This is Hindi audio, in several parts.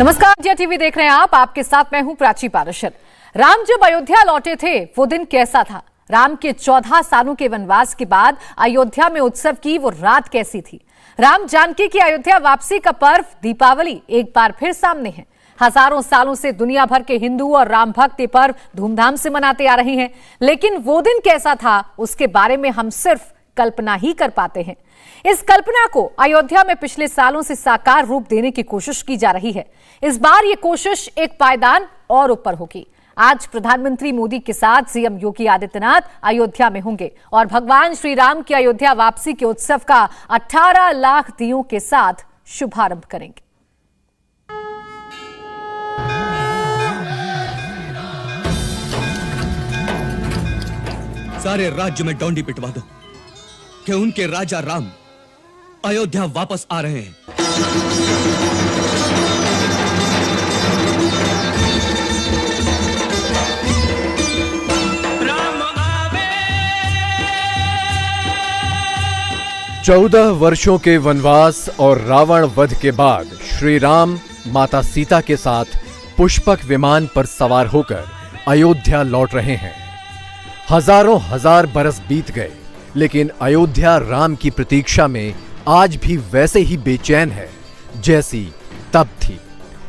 नमस्कार, इंडिया टीवी देख रहे हैं आप। आपके साथ मैं हूं प्राची पारशर। राम जब अयोध्या लौटे थे वो दिन कैसा था? राम के 14 सालों के वनवास के बाद अयोध्या में उत्सव की वो रात कैसी थी? राम जानकी की अयोध्या वापसी का पर्व दीपावली एक बार फिर सामने है। हजारों सालों से दुनिया भर के हिंदू और राम भक्त ये पर्व धूमधाम से मनाते आ रहे हैं, लेकिन वो दिन कैसा था उसके बारे में हम सिर्फ कल्पना ही कर पाते हैं। इस कल्पना को अयोध्या में पिछले सालों से साकार रूप देने की कोशिश की जा रही है। इस बार ये कोशिश एक पायदान और ऊपर होगी। आज प्रधानमंत्री मोदी के साथ सीएम योगी आदित्यनाथ अयोध्या में होंगे और भगवान श्री राम की अयोध्या वापसी के उत्सव का 18 लाख दियों के साथ शुभारंभ करेंगे। सारे राज्य में डोंडी पिटवा दो कि उनके राजा राम अयोध्या वापस आ रहे हैं। राम आवे। 14 वर्षों के वनवास और रावण वध के बाद श्री राम माता सीता के साथ पुष्पक विमान पर सवार होकर अयोध्या लौट रहे हैं। हजारों हजार बरस बीत गए, लेकिन अयोध्या राम की प्रतीक्षा में आज भी वैसे ही बेचैन है जैसी तब थी।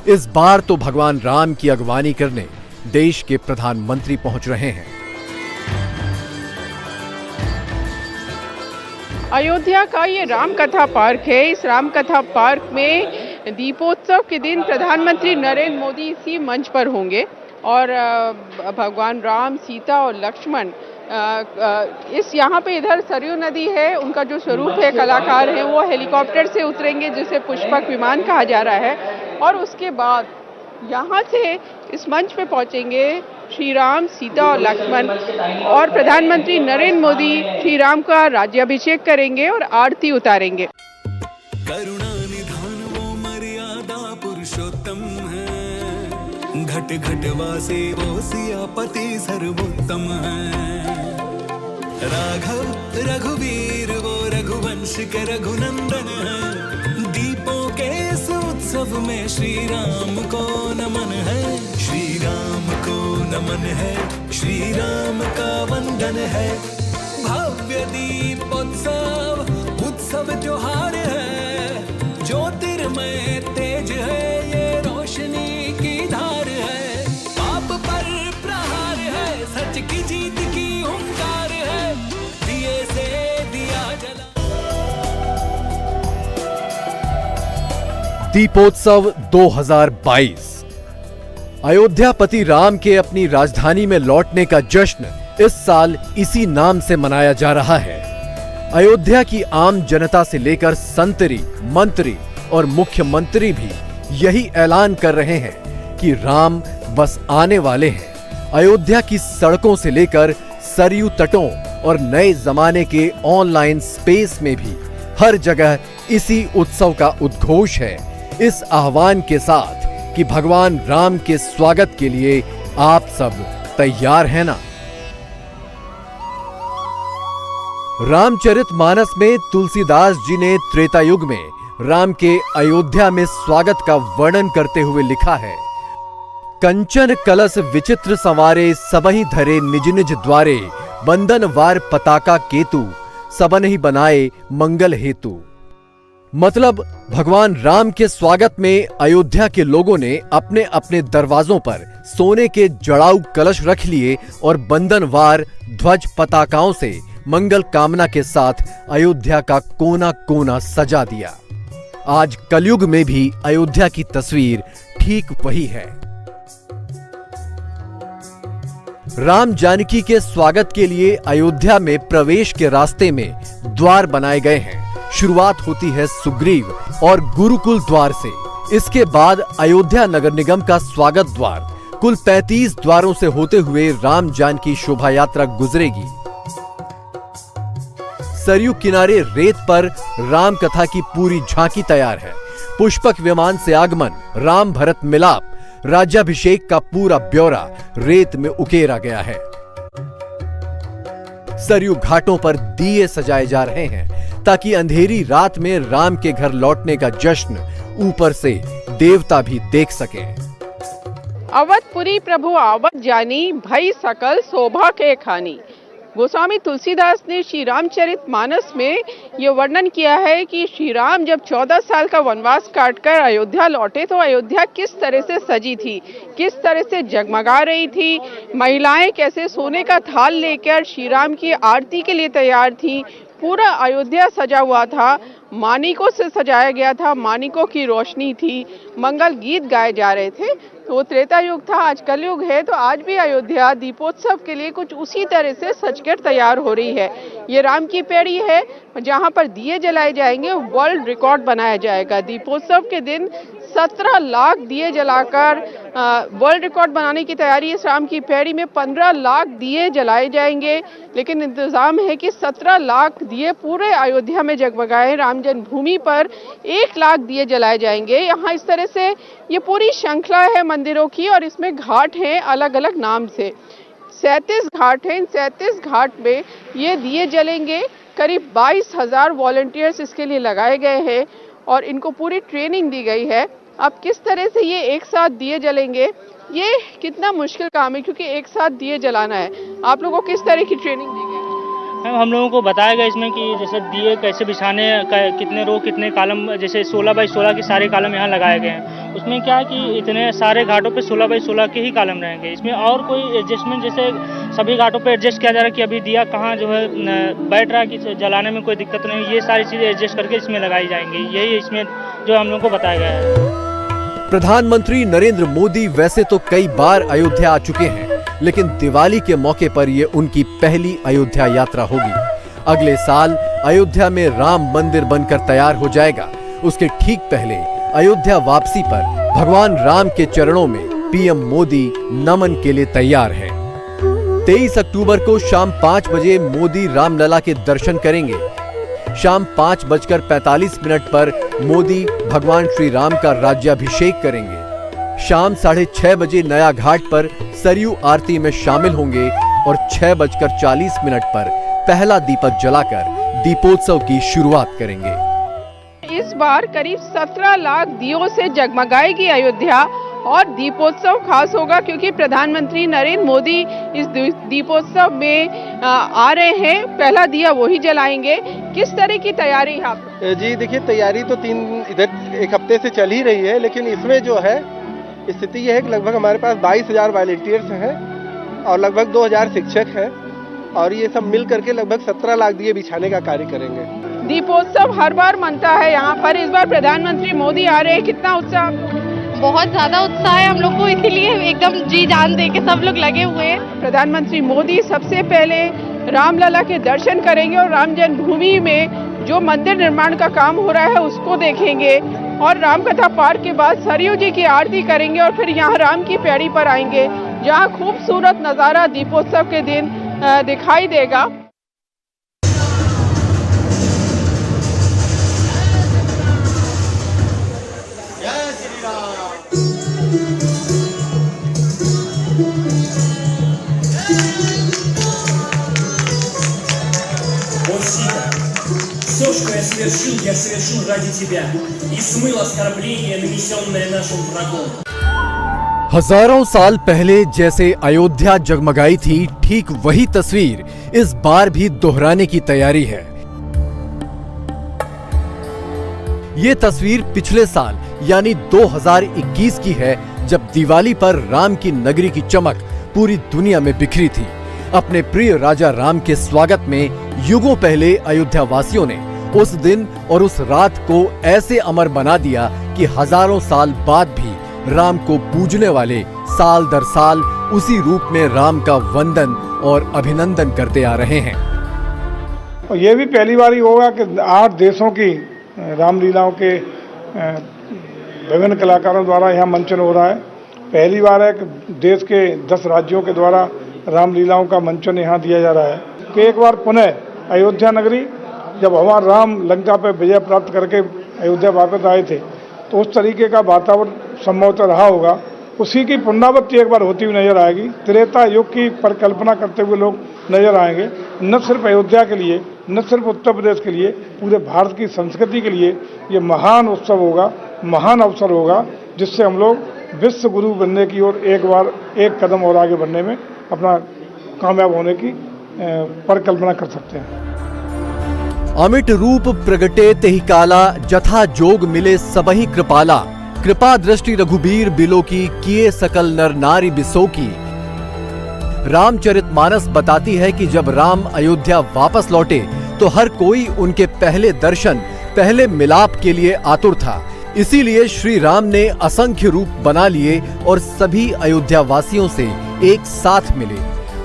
इस बार तो भगवान राम की अगवानी करने देश के प्रधानमंत्री पहुंच रहे हैं। अयोध्या का ये राम कथा पार्क है। इस राम कथा पार्क में दीपोत्सव के दिन प्रधानमंत्री नरेंद्र मोदी इसी मंच पर होंगे और भगवान राम, सीता और लक्ष्मण इस यहाँ पे इधर सरयू नदी है, उनका जो स्वरूप है, कलाकार हैं, वो हेलीकॉप्टर से उतरेंगे जिसे पुष्पक विमान कहा जा रहा है। और उसके बाद यहाँ से इस मंच पे पहुँचेंगे श्री राम, सीता और लक्ष्मण, और प्रधानमंत्री नरेंद्र मोदी श्री राम का राज्याभिषेक करेंगे और आरती उतारेंगे। करुणा निधान वो मर्यादा पुरुषोत्तम है, घट घट वासे वो सियापति सर्वोत्तम है। राघव रघुवीर वो रघुवंश के रघुनंदन है, दीपों के इस उत्सव में श्री राम को नमन है। श्री राम को नमन है, श्री राम का वंदन है। भव्य दीपोत्सव उत्सव त्योहार है, ज्योतिर्मय तेज है, ये रोशनी की धार है। पाप पर प्रहार है, सच की जीत की हुंकार है, दिए से दिया जला। दीपोत्सव 2022 अयोध्यापति राम के अपनी राजधानी में लौटने का जश्न इस साल इसी नाम से मनाया जा रहा है। अयोध्या की आम जनता से लेकर संतरी, मंत्री और मुख्यमंत्री भी यही ऐलान कर रहे हैं कि राम बस आने वाले हैं। अयोध्या की सड़कों से लेकर सरयू तटों और नए जमाने के ऑनलाइन स्पेस में भी हर जगह इसी उत्सव का उद्घोष है, इस आह्वान के साथ कि भगवान राम के स्वागत के लिए आप सब तैयार हैं ना? रामचरितमानस में तुलसीदास जी ने त्रेता युग में राम के अयोध्या में स्वागत का वर्णन करते हुए लिखा है, कंचन कलश विचित्र संवारे, सबहि धरे निज निज द्वारे, बंधन वार पताका केतु, सबन ही बनाए मंगल हेतु। मतलब भगवान राम के स्वागत में अयोध्या के लोगों ने अपने अपने दरवाजों पर सोने के जड़ाऊ कलश रख लिए और बंधनवार ध्वज पताकाओं से मंगल कामना के साथ अयोध्या का कोना कोना सजा दिया। आज कलयुग में भी अयोध्या की तस्वीर ठीक वही है। राम जानकी के स्वागत के लिए अयोध्या में प्रवेश के रास्ते में द्वार बनाए गए हैं। शुरुआत होती है सुग्रीव और गुरुकुल द्वार से। इसके बाद अयोध्या नगर निगम का स्वागत द्वार, कुल 35 द्वारों से होते हुए राम जानकी शोभा यात्रा गुजरेगी। सरयू किनारे रेत पर राम कथा की पूरी झांकी तैयार है। पुष्पक विमान से आगमन, राम भरत मिलाप, राज्याभिषेक का पूरा ब्यौरा रेत में उकेरा गया है। सरयू घाटों पर दिए सजाए जा रहे हैं ताकि अंधेरी रात में राम के घर लौटने का जश्न ऊपर से देवता भी देख सकें। अवधपुरी प्रभु आवत जानी, भई सकल शोभा के खानी। गोस्वामी तुलसीदास ने श्री रामचरितमानस में ये वर्णन किया है कि श्री राम जब 14 साल का वनवास काटकर अयोध्या लौटे तो अयोध्या किस तरह से सजी थी, किस तरह से जगमगा रही थी। महिलाएं कैसे सोने का थाल लेकर श्री राम की आरती के लिए तैयार थी। पूरा अयोध्या सजा हुआ था, मानिकों से सजाया गया था, मानिकों की रोशनी थी, मंगल गीत गाए जा रहे थे। तो वो त्रेता युग था, आज कलयुग है। तो आज भी अयोध्या दीपोत्सव के लिए कुछ उसी तरह से सजकर तैयार हो रही है। ये राम की पेड़ी है जहाँ पर दिए जलाए जाएंगे, वर्ल्ड रिकॉर्ड बनाया जाएगा। दीपोत्सव के दिन 17 लाख दिए जलाकर वर्ल्ड रिकॉर्ड बनाने की तैयारी है। राम की पेड़ी में 15 लाख दिए जलाए जाएंगे, लेकिन इंतजाम है कि 17 लाख दिए पूरे अयोध्या में जगमगाए। राम जन्मभूमि पर 1 लाख दिए जलाए जाएंगे। यहाँ इस तरह से ये पूरी श्रृंखला है मंदिरों की, और इसमें घाट हैं अलग अलग नाम से। 37 घाट हैं। इन 37 घाट में ये दिए जलेंगे। करीब 22,000 वॉलंटियर्स इसके लिए लगाए गए हैं और इनको पूरी ट्रेनिंग दी गई है। अब किस तरह से ये एक साथ दिए जलेंगे, ये कितना मुश्किल काम है, क्योंकि एक साथ दिए जलाना है। आप लोगों को किस तरह की ट्रेनिंग दी गई? हम लोगों को बताया गया इसमें कि जैसे दिए कैसे बिछाने, कितने रो कितने कॉलम, जैसे 16 बाई 16 के सारे कॉलम यहाँ लगाए गए हैं। उसमें क्या है कि इतने सारे घाटों पे 16 बाई 16 के ही कॉलम रहेंगे। इसमें और कोई एडजस्टमेंट, जैसे सभी घाटों पे एडजस्ट किया जा रहा है कि अभी दिया कहाँ जो है बैठ रहा है कि जलाने में कोई दिक्कत नहीं, ये सारी चीज़ें एडजस्ट करके इसमें लगाई जाएंगी। यही इसमें जो हम लोग को बताया गया है। प्रधानमंत्री नरेंद्र मोदी वैसे तो कई बार अयोध्या आ चुके हैं, लेकिन दिवाली के मौके पर ये उनकी पहली अयोध्या यात्रा होगी। अगले साल अयोध्या में राम मंदिर बनकर तैयार हो जाएगा। उसके ठीक पहले अयोध्या वापसी पर भगवान राम के चरणों में पीएम मोदी नमन के लिए तैयार हैं। 23 अक्टूबर को शाम 5 बजे मोदी रामलला के दर्शन करेंगे। शाम 5:45 पर मोदी भगवान श्री राम का राज्याभिषेक करेंगे। शाम 6:30 बजे नया घाट पर सरयू आरती में शामिल होंगे और 6:40 पर पहला दीपक जलाकर दीपोत्सव की शुरुआत करेंगे। इस बार करीब 17 लाख दियों से जगमगाएगी अयोध्या, और दीपोत्सव खास होगा क्योंकि प्रधानमंत्री नरेंद्र मोदी इस दीपोत्सव में आ रहे हैं। पहला दिया वही जलाएंगे। किस तरह की तैयारी है आप? जी देखिए, तैयारी तो इधर 1 हफ्ते से चल ही रही है, लेकिन इसमें जो है स्थिति यह है कि लगभग हमारे पास 22,000 वॉलंटियर्स हैं और लगभग 2,000 शिक्षक हैं, और ये सब मिल करके लगभग 17 लाख दिए बिछाने का कार्य करेंगे। दीपोत्सव हर बार मनता है यहाँ पर, इस बार प्रधानमंत्री मोदी आ रहे हैं। कितना उत्साह? बहुत ज्यादा उत्साह है हम लोग को, इसीलिए एकदम जी जान दे के सब लोग लगे हुए हैं। प्रधानमंत्री मोदी सबसे पहले रामलला के दर्शन करेंगे और राम जन्मभूमि में जो मंदिर निर्माण का काम हो रहा है उसको देखेंगे, और रामकथा पार्क के बाद सरयू जी की आरती करेंगे और फिर यहाँ राम की पेड़ी पर आएंगे, जहाँ खूबसूरत नज़ारा दीपोत्सव के दिन दिखाई देगा। Все, что я совершил ради тебя и смыл оскорбление, нанесенное нашим врагом. हजारों साल पहले जैसे अयोध्या जगमगाई थी, ठीक वही तस्वीर इस बार भी दोहराने की तैयारी है। ये तस्वीर पिछले साल यानी 2021 की है, जब दिवाली पर राम की नगरी की चमक पूरी दुनिया में बिखरी थी। अपने प्रिय राजा राम के स्वागत में युगों पहले अयोध्या वासियों ने उस दिन और उस रात को ऐसे अमर बना दिया कि हजारों साल बाद भी राम को पूजने वाले साल दर साल उसी रूप में राम का वंदन और अभिनंदन करते आ रहे हैं। और ये भी पहली बार ही होगा कि 8 देशों की रामलीलाओं के विभिन्न कलाकारों द्वारा यहाँ मंचन हो रहा है। पहली बार है कि देश के 10 राज्यों के द्वारा रामलीलाओं का मंचन यहाँ दिया जा रहा है। कि एक बार पुनः अयोध्या नगरी, जब भगवान राम लंका पर विजय प्राप्त करके अयोध्या वापस आए थे, तो उस तरीके का वातावरण संभवतः रहा होगा उसी की पुनरावृत्ति एक बार होती हुई नजर आएगी। त्रेता युग की परिकल्पना करते हुए लोग नजर आएंगे। न सिर्फ अयोध्या के लिए, न सिर्फ उत्तर प्रदेश के लिए, पूरे भारत की संस्कृति के लिए ये महान उत्सव होगा, महान अवसर होगा, जिससे हम लोग विश्व गुरु बनने की ओर एक कदम और आगे बढ़ने में अपना कामयाब होने की परिकल्पना कर सकते हैं। अमिट रूप प्रगटे तेहि काला, जथा जोग मिले सबहि कृपाला। कृपा दृष्टि रघुबीर बिलो की, किए सकल नर नारी बिसो की। रामचरितमानस बताती है कि जब राम अयोध्या वापस लौटे तो हर कोई उनके पहले दर्शन, पहले मिलाप के लिए आतुर था। इसीलिए श्री राम ने असंख्य रूप बना लिए और सभी अयोध्या वासियों से एक साथ मिले।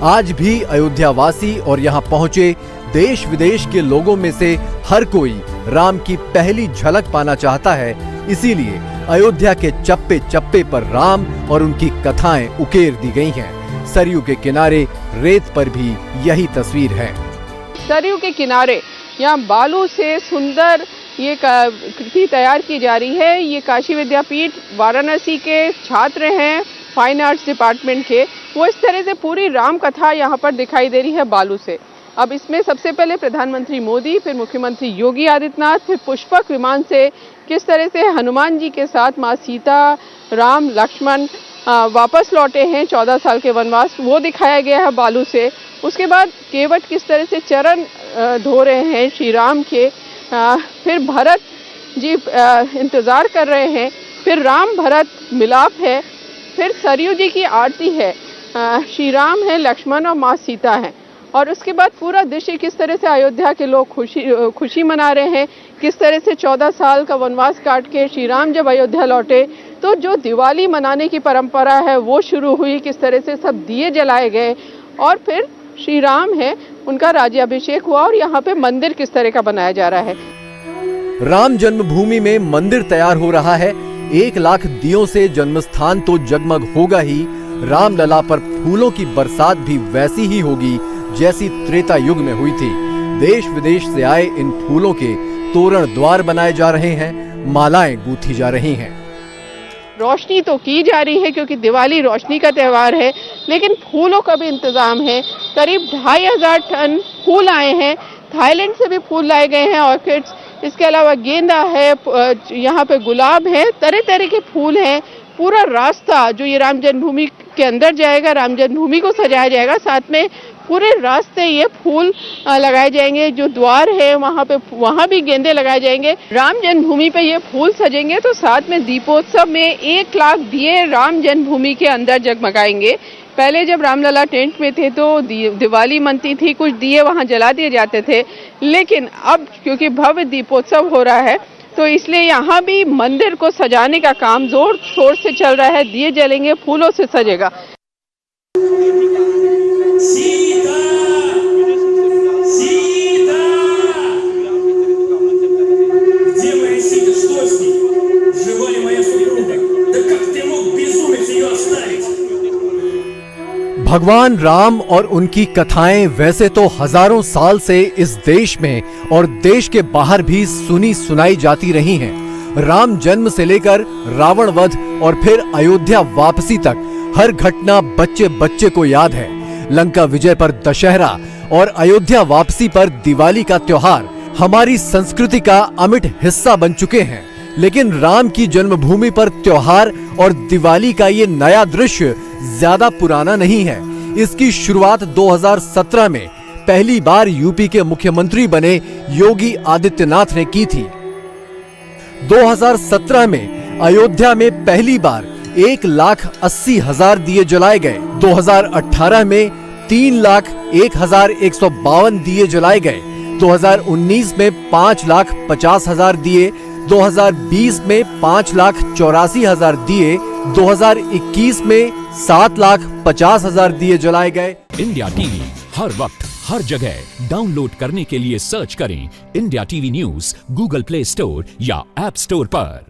आज भी अयोध्या वासी और यहाँ पहुंचे देश विदेश के लोगों में से हर कोई राम की पहली झलक पाना चाहता है। इसीलिए अयोध्या के चप्पे चप्पे पर राम और उनकी कथाएं उकेर दी गई हैं। सरयू के किनारे रेत पर भी यही तस्वीर है। सरयू के किनारे यहाँ बालू से सुंदर ये कृति तैयार की जा रही है। ये काशी विद्यापीठ वाराणसी के छात्र हैं फाइन आर्ट्स डिपार्टमेंट के, वो इस तरह से पूरी राम कथा यहाँ पर दिखाई दे रही है बालू से। अब इसमें सबसे पहले प्रधानमंत्री मोदी, फिर मुख्यमंत्री योगी आदित्यनाथ, फिर पुष्पक विमान से किस तरह से हनुमान जी के साथ माँ सीता, राम, लक्ष्मण वापस लौटे हैं 14 साल के वनवास, वो दिखाया गया है बालू से। उसके बाद केवट किस तरह से चरण धो रहे हैं श्री राम के, फिर भरत जी इंतज़ार कर रहे हैं, फिर राम भरत मिलाप है, फिर सरयू जी की आरती है, श्री राम है, लक्ष्मण और माँ सीता है। और उसके बाद पूरा दृश्य किस तरह से अयोध्या के लोग खुशी मना रहे हैं, किस तरह से 14 साल का वनवास काट के श्री राम जब अयोध्या लौटे तो जो दिवाली मनाने की परंपरा है वो शुरू हुई, किस तरह से सब दिए जलाए गए और फिर श्री राम है उनका राज्याभिषेक हुआ और यहाँ पे मंदिर किस तरह का बनाया जा रहा है। राम जन्मभूमि में मंदिर तैयार हो रहा है। 1 लाख दियों से जन्मस्थान तो जगमग होगा ही, रामलला पर फूलों की बरसात भी वैसी ही होगी जैसी त्रेता युग में हुई थी। देश विदेश से आए इन फूलों के तोरण द्वार बनाए जा रहे हैं, मालाएं गूंथी जा रही हैं। रोशनी तो की जा रही है क्योंकि दिवाली रोशनी का त्यौहार है, लेकिन फूलों का भी इंतजाम है। करीब 2500 टन फूल आए हैं, थाईलैंड से भी फूल लाए गए हैं, ऑर्किड्स, इसके अलावा गेंदा है, यहाँ पे गुलाब है, तरह तरह के फूल हैं। पूरा रास्ता जो ये राम जन्मभूमि के अंदर जाएगा, राम जन्मभूमि को सजाया जाएगा, साथ में पूरे रास्ते ये फूल लगाए जाएंगे। जो द्वार है वहाँ भी गेंदे लगाए जाएंगे। राम जन्मभूमि पे ये फूल सजेंगे तो साथ में दीपोत्सव में 1 लाख दिए राम जन्मभूमि के अंदर जगमगाएंगे। पहले जब रामलला टेंट में थे तो दिवाली मनती थी, कुछ दिए वहाँ जला दिए जाते थे, लेकिन अब क्योंकि भव्य दीपोत्सव हो रहा है तो इसलिए यहाँ भी मंदिर को सजाने का काम जोर शोर से चल रहा है। दिए जलेंगे, फूलों से सजेगा। भगवान राम और उनकी कथाएं वैसे तो हजारों साल से इस देश में और देश के बाहर भी सुनी सुनाई जाती रही हैं। राम जन्म से लेकर रावण वध और फिर अयोध्या वापसी तक हर घटना बच्चे बच्चे को याद है। लंका विजय पर दशहरा और अयोध्या वापसी पर दिवाली का त्योहार हमारी संस्कृति का अमिट हिस्सा बन चुके हैं। लेकिन राम की जन्मभूमि पर त्योहार और दिवाली का ये नया दृश्य ज्यादा पुराना नहीं है। इसकी शुरुआत 2017 में पहली बार यूपी के मुख्यमंत्री बने योगी आदित्यनाथ ने की थी। 2017 में अयोध्या में पहली बार 1,80,000 दिए जलाए गए। 2018 में 3,01,152 दिए जलाए गए। 2019 में 5,50,000 दिए, 2020 में 5,84,000 दिए, 2021 में 7,50,000 दिए जलाए गए। इंडिया टीवी हर वक्त हर जगह डाउनलोड करने के लिए सर्च करें India TV news Google play store या ऐप स्टोर पर।